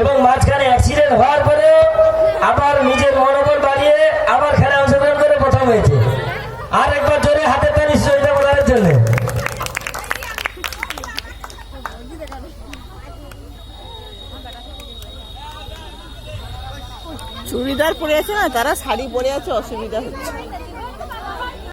এবং মাঝখানে অ্যাক্সিডেন্ট হওয়ার পরেও আবার নিজের মনোবল বাড়িয়ে আবার খেলা অংশগ্রহণ করে প্রথম হয়েছে। আর একবার জোরে হাতের তালি সহিতা বোলারের জন্য। চুড়িদার পরে আছে না, তারা শাড়ি পরে আছে, অসুবিধা হচ্ছে।